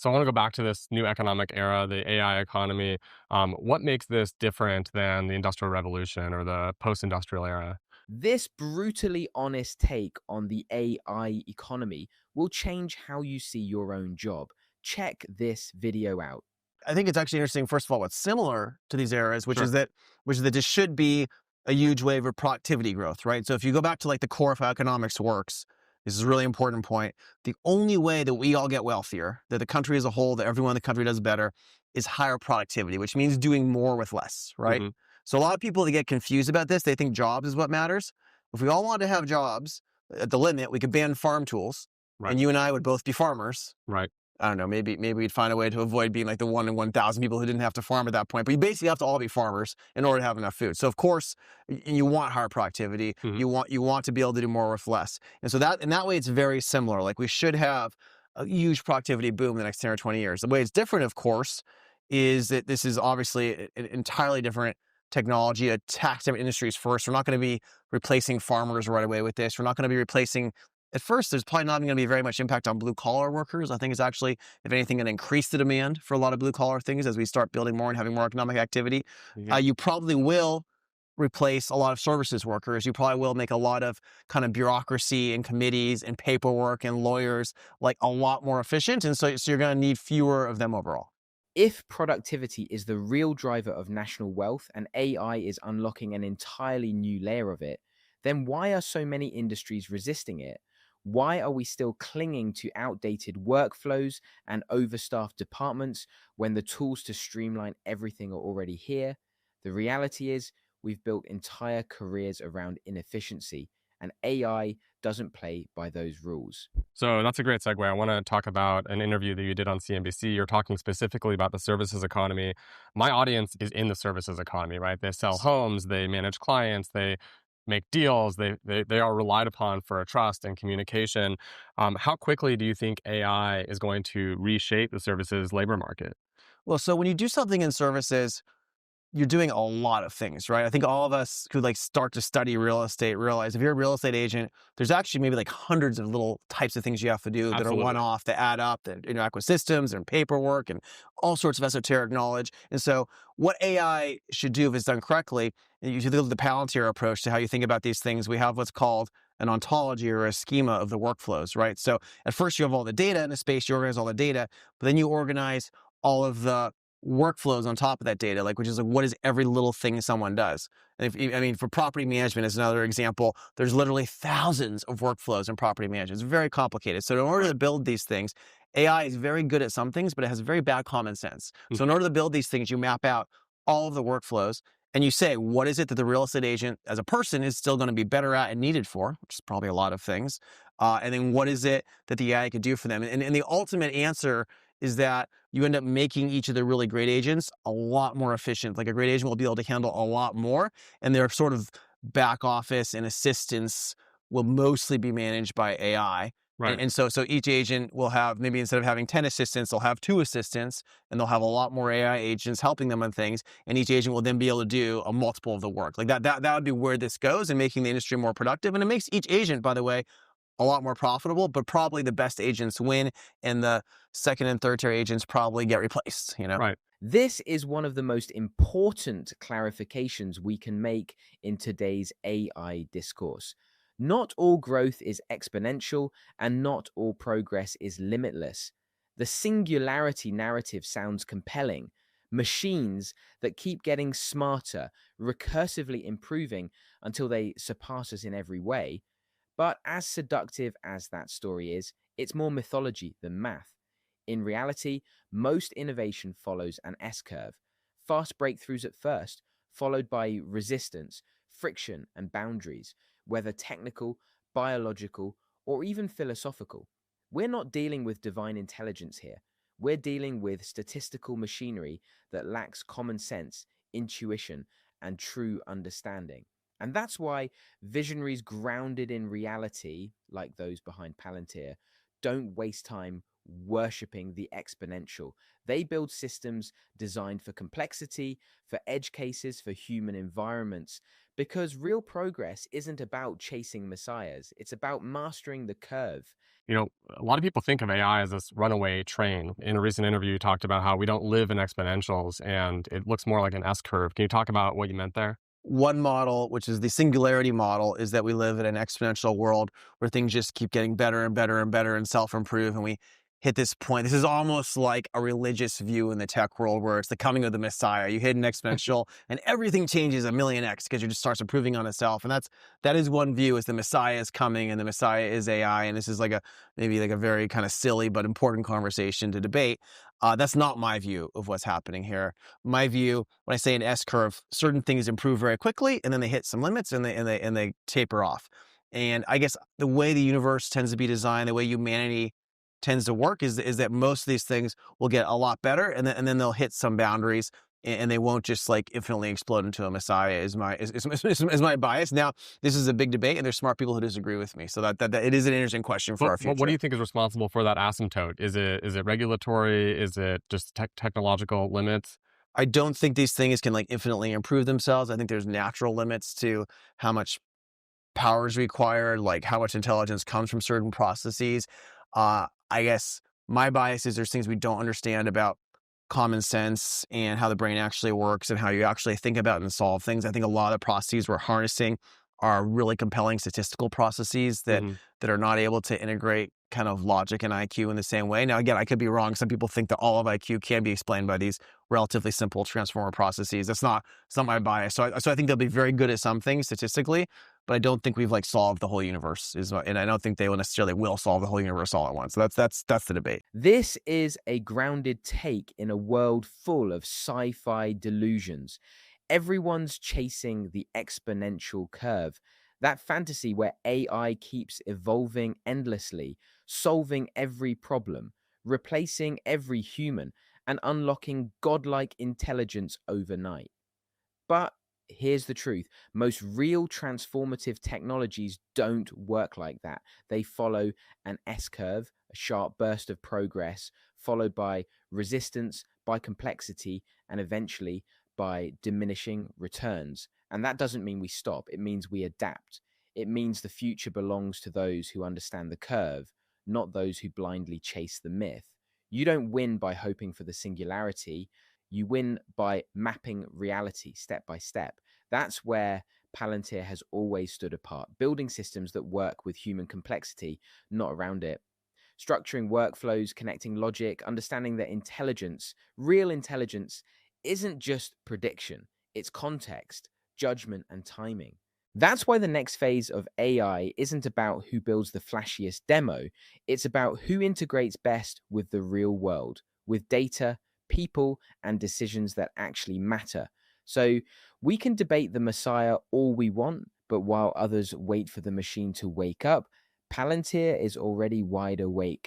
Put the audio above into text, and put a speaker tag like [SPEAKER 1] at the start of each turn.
[SPEAKER 1] So I want to go back to this new economic era, the AI economy. What makes this different than the Industrial Revolution or the post-industrial era?
[SPEAKER 2] This brutally honest take on the AI economy will change how you see your own job. Check this video out.
[SPEAKER 3] I think it's actually interesting, first of all, what's similar to these eras, which is
[SPEAKER 1] Sure.
[SPEAKER 3] that this should be a huge wave of productivity growth, right? So if you go back to like the core of how economics works, this is a really important point. The only way that we all get wealthier, that the country as a whole, that everyone in the country does better, is higher productivity, which means doing more with less, right?
[SPEAKER 1] Hmm.
[SPEAKER 3] So a lot of people, they get confused about this. They think jobs is what matters. If we all wanted to have jobs, at the limit, we could ban farm tools,
[SPEAKER 1] Right.
[SPEAKER 3] and you and I would both be farmers.
[SPEAKER 1] Right.
[SPEAKER 3] I don't know, maybe we'd find a way to avoid being like the 1 in 1,000 people who didn't have to farm at that point. But you basically have to all be farmers in order to have enough food. So of course, you want higher productivity.
[SPEAKER 1] Hmm.
[SPEAKER 3] You want to be able to do more with less. And so that in that way, it's very similar. Like we should have a huge productivity boom in the next 10 or 20 years. The way it's different, of course, is that this is obviously an entirely different technology, attacks different industries first. We're not going to be replacing farmers right away with this. We're not going to be replacing at first, there's probably not going to be very much impact on blue collar workers. I think it's actually, if anything, going to increase the demand for a lot of blue collar things as we start building more and having more economic activity.
[SPEAKER 1] Yeah.
[SPEAKER 3] You probably will replace a lot of services workers. You probably will make a lot of kind of bureaucracy and committees and paperwork and lawyers like a lot more efficient. And so you're going to need fewer of them overall.
[SPEAKER 2] If productivity is the real driver of national wealth and AI is unlocking an entirely new layer of it, then why are so many industries resisting it? Why are we still clinging to outdated workflows and overstaffed departments when the tools to streamline everything are already here? The reality is, we've built entire careers around inefficiency, and AI doesn't play by those rules.
[SPEAKER 1] So that's a great segue. I want to talk about an interview that you did on CNBC. You're talking specifically about the services economy. My audience is in the services economy, right? They sell homes, they manage clients, they make deals, they are relied upon for trust and communication. How quickly do you think AI is going to reshape the services labor market?
[SPEAKER 3] Well, so when you do something in services, you're doing a lot of things, right? I think all of us who like start to study real estate realize if you're a real estate agent, there's actually maybe like hundreds of little types of things you have to do that are one
[SPEAKER 1] Absolutely.
[SPEAKER 3] off, that add up, that interact with systems and paperwork and all sorts of esoteric knowledge. And so, what AI should do if it's done correctly, and you should look at the Palantir approach to how you think about these things. We have what's called an ontology or a schema of the workflows, right? So, at first, you have all the data in a space, you organize all the data, but then you organize all of the workflows on top of that data, like which is like what is every little thing someone does. And if I mean, for property management is another example, there's literally thousands of workflows in property management. It's very complicated. So in order to build these things, AI is very good at some things, but it has very bad common sense. So in order to build these things, you map out all of the workflows and you say, what is it that the real estate agent as a person is still going to be better at and needed for, which is probably a lot of things. And then what is it that the AI could do for them? And the ultimate answer is that you end up making each of the really great agents a lot more efficient. Like a great agent will be able to handle a lot more, and their sort of back office and assistance will mostly be managed by AI.
[SPEAKER 1] Right.
[SPEAKER 3] And so each agent will have, maybe instead of having 10 assistants, they'll have 2 assistants, and they'll have a lot more AI agents helping them on things. And each agent will then be able to do a multiple of the work. Like that would be where this goes and making the industry more productive. And it makes each agent, by the way, a lot more profitable, but probably the best agents win and the second and third tier agents probably get replaced, you know?
[SPEAKER 1] Right.
[SPEAKER 2] This is one of the most important clarifications we can make in today's AI discourse. Not all growth is exponential, and not all progress is limitless. The singularity narrative sounds compelling. Machines that keep getting smarter, recursively improving until they surpass us in every way. But as seductive as that story is, it's more mythology than math. In reality, most innovation follows an S curve. Fast breakthroughs at first, followed by resistance, friction, and boundaries, whether technical, biological, or even philosophical. We're not dealing with divine intelligence here. We're dealing with statistical machinery that lacks common sense, intuition, and true understanding. And that's why visionaries grounded in reality, like those behind Palantir, don't waste time worshipping the exponential. They build systems designed for complexity, for edge cases, for human environments, Because real progress isn't about chasing messiahs, it's about mastering the curve.
[SPEAKER 1] You know, a lot of people think of AI as this runaway train. In a recent interview, you talked about how we don't live in exponentials and it looks more like an S curve. Can you talk about what you meant there?
[SPEAKER 3] One model, which is the singularity model, is that we live in an exponential world where things just keep getting better and better and better and self-improve, and we hit this point. This is almost like a religious view in the tech world where it's the coming of the Messiah. You hit an exponential and everything changes a million X because it just starts improving on itself. And that is one view, is the Messiah is coming and the Messiah is AI. And this is like a maybe like a very kind of silly but important conversation to debate. That's not my view of what's happening here. My view, when I say an S curve, certain things improve very quickly and then they hit some limits and they taper off. And I guess the way the universe tends to be designed, the way humanity tends to work, is that most of these things will get a lot better and then they'll hit some boundaries and they won't just like infinitely explode into a messiah, is my bias. Now, this is a big debate and there's smart people who disagree with me. So that it is an interesting question for our
[SPEAKER 1] But what do
[SPEAKER 3] future.
[SPEAKER 1] you think is responsible for that asymptote? Is it regulatory? Is it just technological limits?
[SPEAKER 3] I don't think these things can like infinitely improve themselves. I think there's natural limits to how much power is required, like how much intelligence comes from certain processes. I guess my bias is there's things we don't understand about common sense and how the brain actually works and how you actually think about and solve things. I think a lot of the processes we're harnessing are really compelling statistical processes
[SPEAKER 1] Hmm.
[SPEAKER 3] that are not able to integrate kind of logic and IQ in the same way. Now, again, I could be wrong. Some people think that all of IQ can be explained by these relatively simple transformer processes. It's not my bias. So I think they'll be very good at some things statistically, but I don't think we've like solved the whole universe. And I don't think they will necessarily will solve the whole universe all at once. So that's the debate.
[SPEAKER 2] This is a grounded take in a world full of sci fi delusions. Everyone's chasing the exponential curve, that fantasy where AI keeps evolving endlessly, solving every problem, replacing every human, and unlocking godlike intelligence overnight. But here's the truth: most real transformative technologies don't work like that. They follow an S curve, a sharp burst of progress, followed by resistance, by complexity, and eventually by diminishing returns. And that doesn't mean we stop, it means we adapt. It means the future belongs to those who understand the curve, not those who blindly chase the myth. You don't win by hoping for the singularity. You win by mapping reality step by step. That's where Palantir has always stood apart, building systems that work with human complexity, not around it. Structuring workflows, connecting logic, understanding that intelligence, real intelligence, isn't just prediction, it's context, judgment, and timing. That's why the next phase of AI isn't about who builds the flashiest demo, it's about who integrates best with the real world, with data, people, and decisions that actually matter. So we can debate the Messiah all we want, but while others wait for the machine to wake up, Palantir is already wide awake,